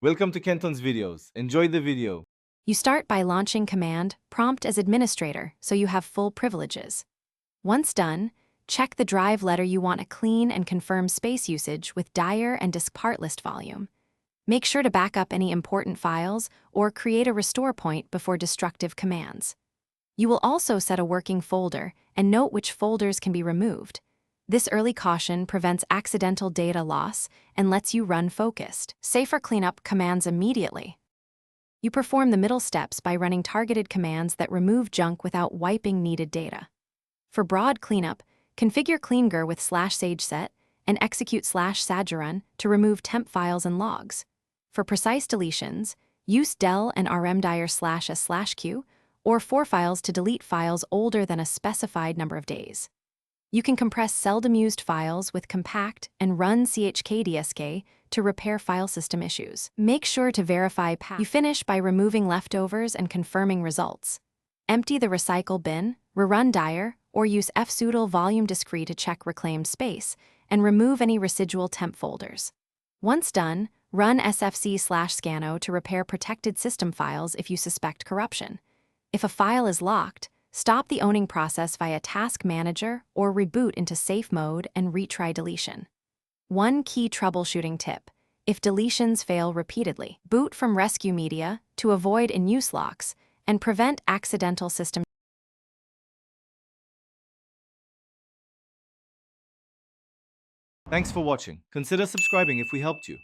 Welcome to Kenton's videos. Enjoy the video. You start by launching command prompt as administrator so you have full privileges. Once done, check the drive letter you want to clean and confirm space usage with dire and disk part list volume. Make sure to back up any important files or create a restore point before destructive commands. You will also set a working folder and note which folders can be removed. This early caution prevents accidental data loss and lets you run focused. Safer cleanup commands immediately. You perform the middle steps by running targeted commands that remove junk without wiping needed data. For broad cleanup, configure CleanGr with /sageset and execute /sagerun to remove temp files and logs. For precise deletions, use del and rmdir/s/q or for files to delete files older than a specified number of days. You can compress seldom used files with compact and run chkdsk to repair file system issues. Make sure to verify You finish by removing leftovers and confirming results. Empty the recycle bin, rerun dir, or use fsudo volume discrete to check reclaimed space, and remove any residual temp folders. Once done, run sfc/scano to repair protected system files if you suspect corruption. If a file is locked, stop the owning process via Task Manager or reboot into safe mode and retry deletion. One key troubleshooting tip: if deletions fail repeatedly, boot from rescue media to avoid in-use locks and prevent accidental system. Thanks for watching. Consider subscribing if we helped you.